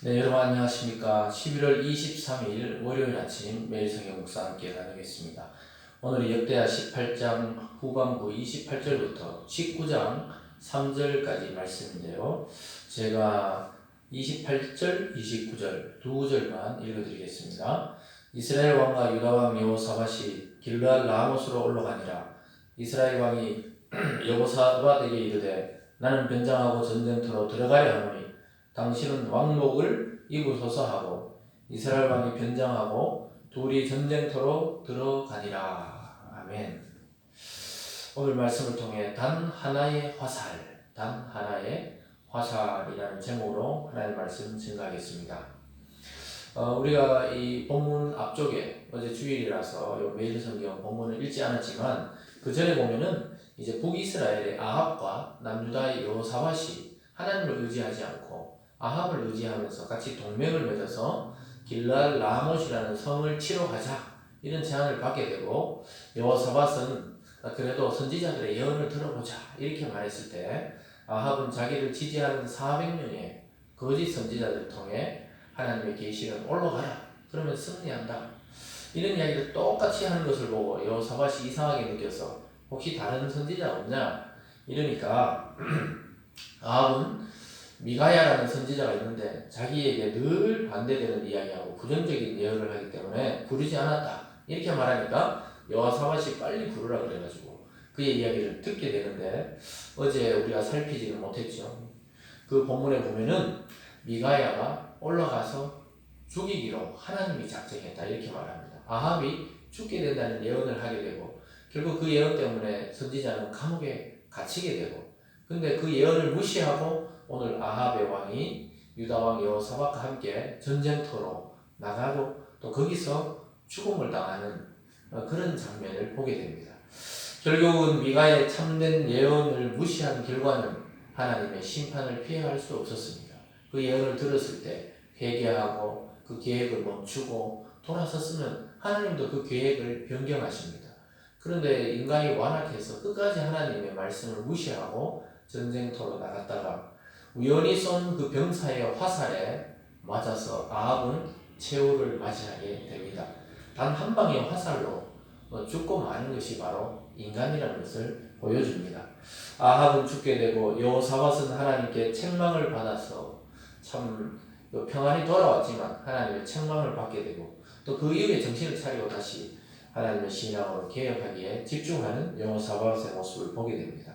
네, 여러분 안녕하십니까. 11월 23일 월요일 아침 매일 성경 묵상 함께 나누겠습니다. 오늘은 역대하 18장 후반부 28절부터 19장 3절까지 말씀인데요. 제가 28절, 29절 두 구절만 읽어드리겠습니다. 이스라엘 왕과 유다 왕 여호사밧이 길르앗 라못으로 올라가니라. 이스라엘 왕이 여호사밧에게 이르되 나는 변장하고 전쟁터로 들어가려 하노니 당신은 왕복을 입으소서 하고 이스라엘 왕이 변장하고 둘이 전쟁터로 들어가니라. 아멘. 오늘 말씀을 통해 단 하나의 화살이라는 제목으로 하나님의 말씀 증가하겠습니다. 우리가 이 본문 앞쪽에 어제 주일이라서 매일 성경 본문을 읽지 않았지만 그 전에 보면은 이제 북이스라엘의 아합과 남유다의 여호사밧이 하나님을 의지하지 않고 아합을 의지하면서 같이 동맹을 맺어서 길르앗 라못이라는 성을 치러 가자 이런 제안을 받게 되고 여호사밧은 그래도 선지자들의 예언을 들어보자 이렇게 말했을 때 아합은 자기를 지지하는 400명의 거짓 선지자들을 통해 하나님의 계시는 올라가라 그러면 승리한다 이런 이야기를 똑같이 하는 것을 보고 여호사밧이 이상하게 느껴서 혹시 다른 선지자 없냐 이러니까 아합은 미가야라는 선지자가 있는데 자기에게 늘 반대되는 이야기하고 부정적인 예언을 하기 때문에 부르지 않았다 이렇게 말하니까 여호사밧이 빨리 부르라 그래가지고 그의 이야기를 듣게 되는데 어제 우리가 살피지는 못했죠. 그 본문에 보면은 미가야가 올라가서 죽이기로 하나님이 작정했다 이렇게 말합니다. 아합이 죽게 된다는 예언을 하게 되고 결국 그 예언 때문에 선지자는 감옥에 갇히게 되고 근데 그 예언을 무시하고 오늘 아합의 왕이 유다 왕 여호사밧과 함께 전쟁터로 나가고 또 거기서 죽음을 당하는 그런 장면을 보게 됩니다. 결국은 미가의 참된 예언을 무시한 결과는 하나님의 심판을 피해갈 수 없었습니다. 그 예언을 들었을 때 회개하고 그 계획을 멈추고 돌아섰으면 하나님도 그 계획을 변경하십니다. 그런데 인간이 완악해서 끝까지 하나님의 말씀을 무시하고 전쟁터로 나갔다가 우연히 쏜 그 병사의 화살에 맞아서 아합은 최후를 맞이하게 됩니다. 단 한 방의 화살로 죽고 마는 것이 바로 인간이라는 것을 보여줍니다. 아합은 죽게 되고 여호사밧은 하나님께 책망을 받아서 참 평안이 돌아왔지만 하나님의 책망을 받게 되고 또 그 이후에 정신을 차리고 다시 하나님의 신앙으로 개혁하기에 집중하는 여호사밧의 모습을 보게 됩니다.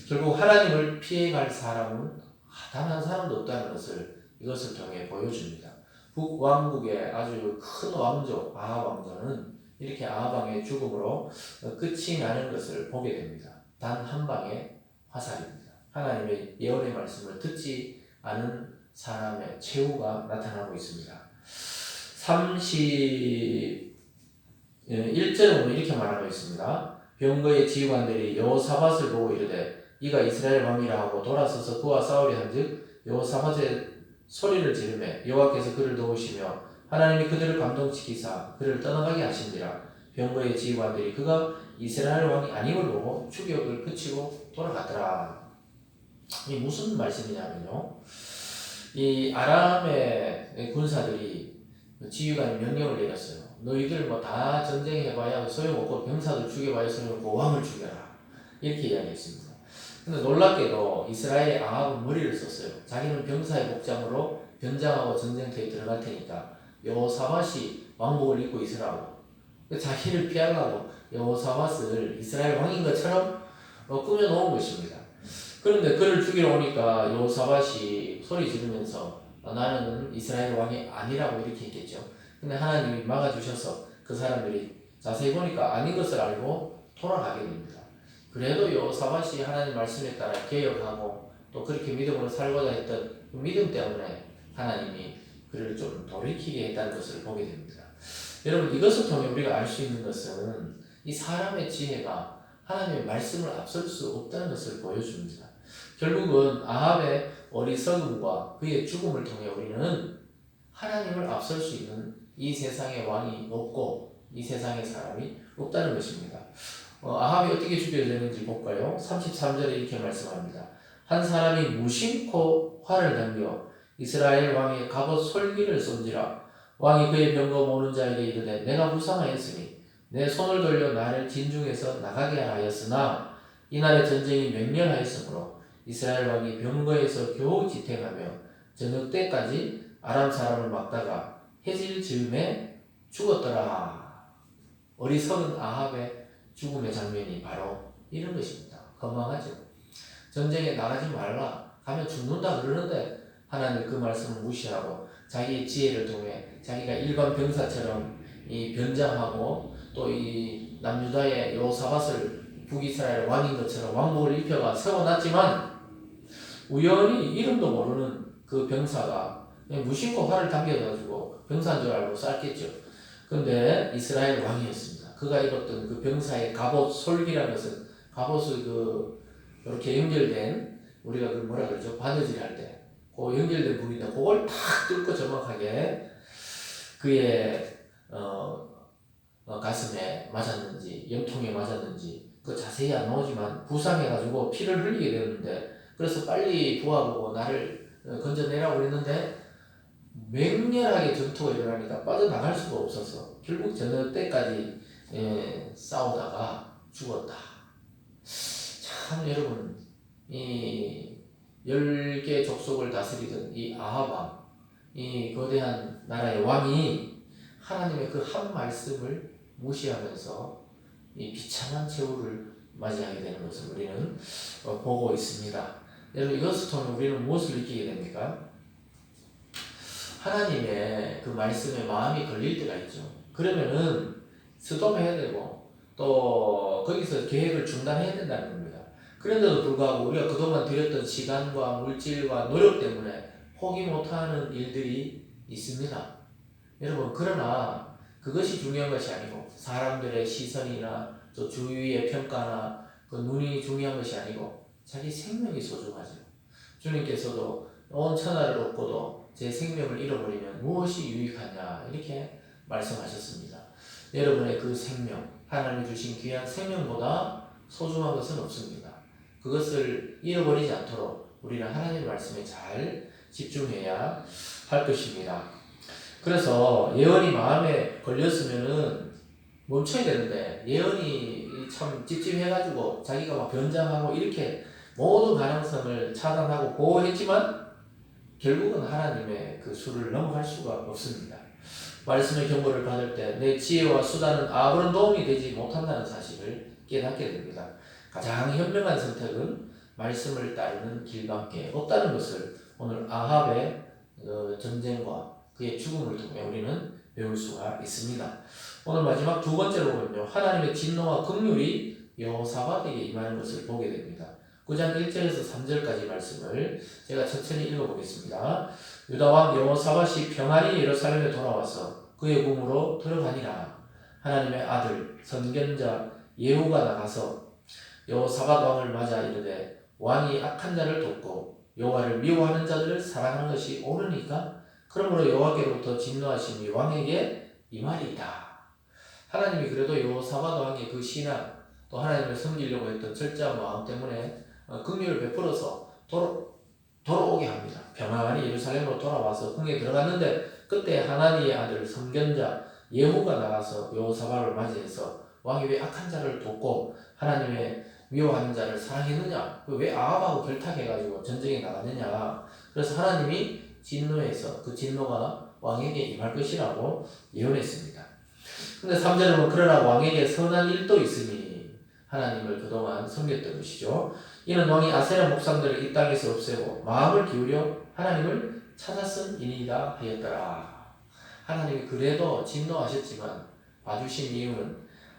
결국 하나님을 피해갈 사람은 단 한 사람도 없다는 것을 이것을 통해 보여줍니다. 북왕국의 아주 큰 왕조 아합 왕조는 이렇게 아합 왕의 죽음으로 끝이 나는 것을 보게 됩니다. 단 한 방의 화살입니다. 하나님의 예언의 말씀을 듣지 않은 사람의 최후가 나타나고 있습니다. 31절에 보면 이렇게 말하고 있습니다. 병거의 지휘관들이 여호사밧을 보고 이르되 이가 이스라엘 왕이라 하고 돌아서서 그와 싸우려 한즉 여호사밧의 소리를 지르매 여호와께서 그를 도우시며 하나님이 그들을 감동시키사 그를 떠나가게 하신지라. 병거의 지휘관들이 그가 이스라엘 왕이 아님을 보고 추격을 그치고 돌아갔더라. 이 무슨 말씀이냐면요, 이 아람의 군사들이 지휘관이 명령을 내렸어요. 너희들 뭐 다 전쟁해봐야 소용없고 병사들 죽여봐야 소용없고 왕을 죽여라 이렇게 이야기했습니다. 근데 놀랍게도 이스라엘의 아합은 머리를 썼어요. 자기는 병사의 복장으로 변장하고 전쟁터에 들어갈 테니까 여호사밧이 왕복을 입고 있으라고 자기를 피하려고 여호사밧을 이스라엘 왕인 것처럼 꾸며놓은 것입니다. 그런데 그를 죽이러 오니까 여호사밧이 소리 지르면서 나는 이스라엘 왕이 아니라고 이렇게 했겠죠. 근데 하나님이 막아주셔서 그 사람들이 자세히 보니까 아닌 것을 알고 돌아가게 됩니다. 그래도 여호사밧이 하나님 말씀에 따라 개혁하고 또 그렇게 믿음으로 살고자 했던 그 믿음 때문에 하나님이 그를 좀 돌이키게 했다는 것을 보게 됩니다. 여러분 이것을 통해 우리가 알 수 있는 것은 이 사람의 지혜가 하나님의 말씀을 앞설 수 없다는 것을 보여줍니다. 결국은 아합의 어리석음과 그의 죽음을 통해 우리는 하나님을 앞설 수 있는 이 세상의 왕이 없고 이 세상의 사람이 없다는 것입니다. 아합이 어떻게 죽여졌는지 볼까요? 33절에 이렇게 말씀합니다. 한 사람이 무심코 활을 던져 이스라엘 왕의 갑옷 솔기를 쏜지라. 왕이 그의 병거 모는 자에게 이르되 내가 불쌍하였으니 내 손을 돌려 나를 진중에서 나가게 하였으나 이날의 전쟁이 맹렬하였으므로 이스라엘 왕이 병거에서 겨우 지탱하며 저녁 때까지 아람 사람을 막다가 해질 즈음에 죽었더라. 어리석은 아합의 죽음의 장면이 바로 이런 것입니다. 허망하죠. 전쟁에 나가지 말라. 가면 죽는다 그러는데 하나님 그 말씀을 무시하고 자기의 지혜를 통해 자기가 일반 병사처럼 이 변장하고 또 이 남유다의 여호사밧을 북이스라엘 왕인 것처럼 왕복을 입혀가 세워놨지만 우연히 이름도 모르는 그 병사가 무심코 활을 당겨가지고 병사인 줄 알고 쐈겠죠. 근데 이스라엘 왕이었습니다. 그가 입었던 그 병사의 갑옷 솔기라는 것은 갑옷을 이렇게 연결된 우리가 그 뭐라 그러죠? 바느질 할 때 그 연결된 부분인데 그걸 탁 뚫고 정확하게 그의 가슴에 맞았는지 염통에 맞았는지 그 자세히 안 나오지만 부상해가지고 피를 흘리게 되는데 그래서 빨리 부하보고 나를 건져내라고 그랬는데 맹렬하게 전투가 일어나니까 빠져나갈 수가 없어서 결국 저녁 때까지 싸우다가 죽었다. 참 여러분 이 10개 족속을 다스리던 이 아합 왕, 이 거대한 나라의 왕이 하나님의 그 한 말씀을 무시하면서 이 비참한 최후를 맞이하게 되는 것을 우리는 보고 있습니다. 여러분 이것을 통해 우리는 무엇을 느끼게 됩니까? 하나님의 그 말씀에 마음이 걸릴 때가 있죠. 그러면은 스톱해야 되고 또 거기서 계획을 중단해야 된다는 겁니다. 그런데도 불구하고 우리가 그동안 들였던 시간과 물질과 노력 때문에 포기 못하는 일들이 있습니다. 여러분 그러나 그것이 중요한 것이 아니고 사람들의 시선이나 또 주위의 평가나 그 눈이 중요한 것이 아니고 자기 생명이 소중하죠. 주님께서도 온 천하를 얻고도 제 생명을 잃어버리면 무엇이 유익하냐 이렇게 말씀하셨습니다. 여러분의 그 생명, 하나님이 주신 귀한 생명보다 소중한 것은 없습니다. 그것을 잃어버리지 않도록 우리는 하나님의 말씀에 잘 집중해야 할 것입니다. 그래서 예언이 마음에 걸렸으면은 멈춰야 되는데 예언이 참 찝찝해가지고 자기가 막 변장하고 이렇게 모든 가능성을 차단하고 보호했지만 결국은 하나님의 그 수를 넘어갈 수가 없습니다. 말씀의 경고를 받을 때 내 지혜와 수단은 아무런 도움이 되지 못한다는 사실을 깨닫게 됩니다. 가장 현명한 선택은 말씀을 따르는 길밖에 없다는 것을 오늘 아합의 전쟁과 그의 죽음을 통해 우리는 배울 수가 있습니다. 오늘 마지막 두 번째로 보면요. 하나님의 진노와 긍휼이 여호사밧에게 임하는 것을 보게 됩니다. 9장 1절에서 3절까지 말씀을 제가 천천히 읽어보겠습니다. 유다왕 여호사밧이 평안히 예루살렘에 돌아와서 그의 궁으로 들어가니라. 하나님의 아들 선견자 예후가 나가서 여호사밧 왕을 맞아 이르되 왕이 악한 자를 돕고 여호와를 미워하는 자들을 사랑하는 것이 옳으니까 그러므로 여호와께로부터 진노하심이 왕에게 임하리이다. 하나님이 그래도 여호사밧 왕의 그 신앙 또 하나님을 섬기려고 했던 철저한 마음 때문에 긍휼을 베풀어서 돌아오게 합니다. 평안히 예루살렘으로 돌아와서 궁에 들어갔는데 그때 하나님의 아들 선견자 예후가 나가서 여호사밧을 맞이해서 왕이 왜 악한 자를 돕고 하나님의 미워하는 자를 사랑했느냐? 왜 아합하고 결탁해가지고 전쟁에 나갔느냐? 그래서 하나님이 진노해서 그 진노가 왕에게 임할 것이라고 예언했습니다. 근데 3절에 보면 그러나 왕에게 선한 일도 있으니 하나님을 그동안 섬겼던 것이죠. 이는 왕이 아세라 목상들을 이 땅에서 없애고 마음을 기울여 하나님을 찾았은 이니이다 하였더라. 하나님이 그래도 진노하셨지만 봐주신 이유는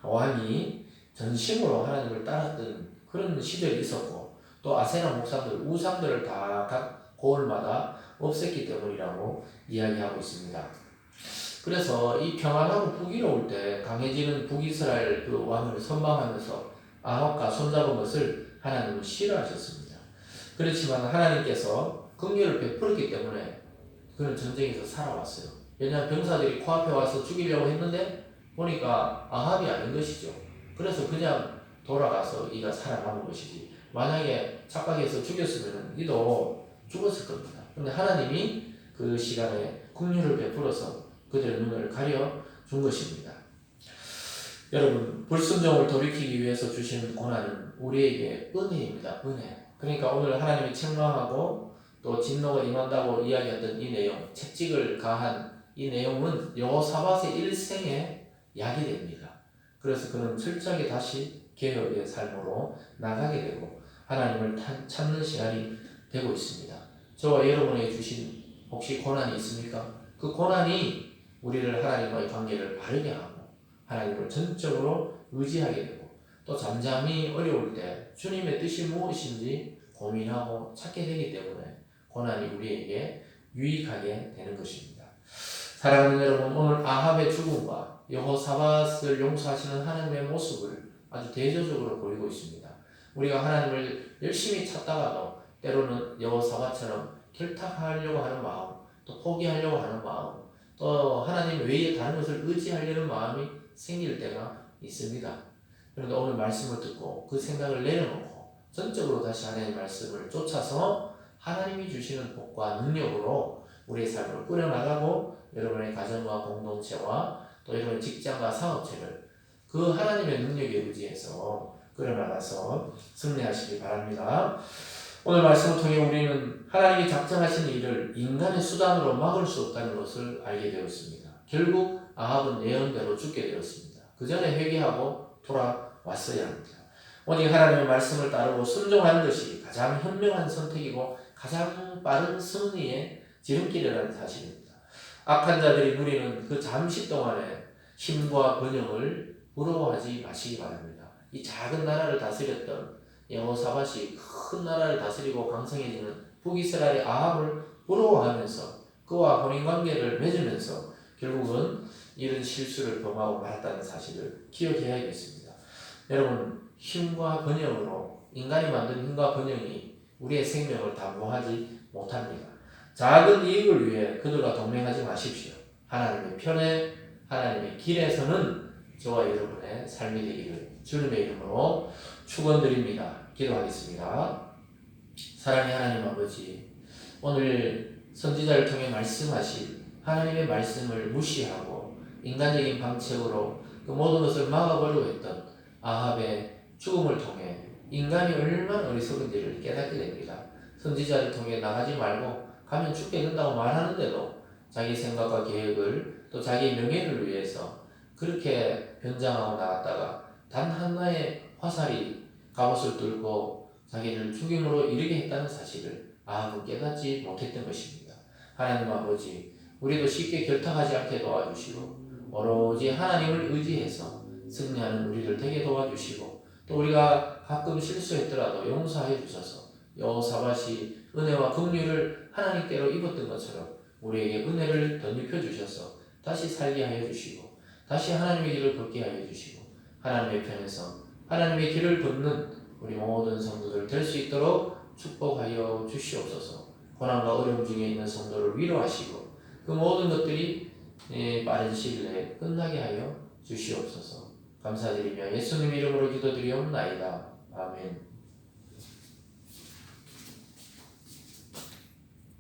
왕이 전심으로 하나님을 따랐던 그런 시절이 있었고 또 아세라 목상들, 우상들을 다 각 고을마다 없앴기 때문이라고 이야기하고 있습니다. 그래서 이 평안하고 북이로울 때 강해지는 북이스라엘 그 왕을 선망하면서 아합과 손잡은 것을 하나님은 싫어하셨습니다. 그렇지만 하나님께서 긍휼을 베풀었기 때문에 그는 전쟁에서 살아왔어요. 왜냐하면 병사들이 코앞에 와서 죽이려고 했는데 보니까 아합이 아닌 것이죠. 그래서 그냥 돌아가서 이가 살아남은 것이지 만약에 착각해서 죽였으면 이도 죽었을 겁니다. 근데 하나님이 그 시간에 긍휼을 베풀어서 그들의 눈을 가려 준 것입니다. 여러분, 불순종을 돌이키기 위해서 주시는 고난은 우리에게 은혜입니다. 은혜. 그러니까 오늘 하나님이 책망하고 또 진노가 임한다고 이야기했던 이 내용, 채찍을 가한 이 내용은 여호사밧의 일생의 약이 됩니다. 그래서 그는 철저하게 다시 개혁의 삶으로 나가게 되고 하나님을 찾는 시간이 되고 있습니다. 저와 여러분에게 주신 혹시 고난이 있습니까? 그 고난이 우리를 하나님과의 관계를 바르게 하고 하나님을 전적으로 의지하게 되고 또 잠잠히 어려울 때 주님의 뜻이 무엇인지 고민하고 찾게 되기 때문에 고난이 우리에게 유익하게 되는 것입니다. 사랑하는 여러분, 오늘 아합의 죽음과 여호사밧을 용서하시는 하나님의 모습을 아주 대조적으로 보이고 있습니다. 우리가 하나님을 열심히 찾다가도 때로는 여호사밧처럼 결탁하려고 하는 마음, 또 포기하려고 하는 마음, 또 하나님 외에 다른 것을 의지하려는 마음이 생길 때가 있습니다. 그런데 오늘 말씀을 듣고 그 생각을 내려놓고 전적으로 다시 하나님의 말씀을 쫓아서 하나님이 주시는 복과 능력으로 우리의 삶을 꾸려나가고 여러분의 가정과 공동체와 또 여러분의 직장과 사업체를 그 하나님의 능력에 의지해서 꾸려나가서 승리하시기 바랍니다. 오늘 말씀을 통해 우리는 하나님이 작정하신 일을 인간의 수단으로 막을 수 없다는 것을 알게 되었습니다. 결국 아합은 예언대로 죽게 되었습니다. 그 전에 회개하고 돌아왔어야 합니다. 오직 하나님의 말씀을 따르고 순종하는 것이 가장 현명한 선택이고 가장 빠른 승리의 지름길이라는 사실입니다. 악한 자들이 누리는 그 잠시 동안의 힘과 번영을 부러워하지 마시기 바랍니다. 이 작은 나라를 다스렸던 여호사밧이 큰 나라를 다스리고 강성해지는 북이스라엘의 아합을 부러워하면서 그와 혼인관계를 맺으면서 결국은 이런 실수를 범하고 말았다는 사실을 기억해야겠습니다. 여러분, 힘과 번영으로 인간이 만든 힘과 번영이 우리의 생명을 담보하지 못합니다. 작은 이익을 위해 그들과 동맹하지 마십시오. 하나님의 편에 하나님의 길에서는 저와 여러분의 삶이 되기를 주님의 이름으로 축원드립니다. 기도하겠습니다. 사랑의 하나님 아버지, 오늘 선지자를 통해 말씀하신 하나님의 말씀을 무시하고 인간적인 방책으로 그 모든 것을 막아보려고 했던 아합의 죽음을 통해 인간이 얼마나 어리석은지를 깨닫게 됩니다. 선지자를 통해 나가지 말고 가면 죽게 된다고 말하는데도 자기 생각과 계획을 또 자기 명예를 위해서 그렇게 변장하고 나갔다가 단 하나의 화살이 갑옷을 뚫고 자기를 죽임으로 이르게 했다는 사실을 아합은 깨닫지 못했던 것입니다. 하나님 아버지, 우리도 쉽게 결탁하지 않게 도와주시고 오로지 하나님을 의지해서 승리하는 우리를 되게 도와주시고 또 우리가 가끔 실수했더라도 용서하여 주셔서 여호사밧이 은혜와 긍휼을 하나님께로 입었던 것처럼 우리에게 은혜를 덧입혀 주셔서 다시 살게 하여 주시고 다시 하나님의 길을 걷게 하여 주시고 하나님의 편에서 하나님의 길을 걷는 우리 모든 성도들 될 수 있도록 축복하여 주시옵소서. 고난과 어려움 중에 있는 성도를 위로하시고 그 모든 것들이 빠른 시일 내에 끝나게 하여 주시옵소서. 감사드리며 예수님 이름으로 기도드리옵나이다. 아멘.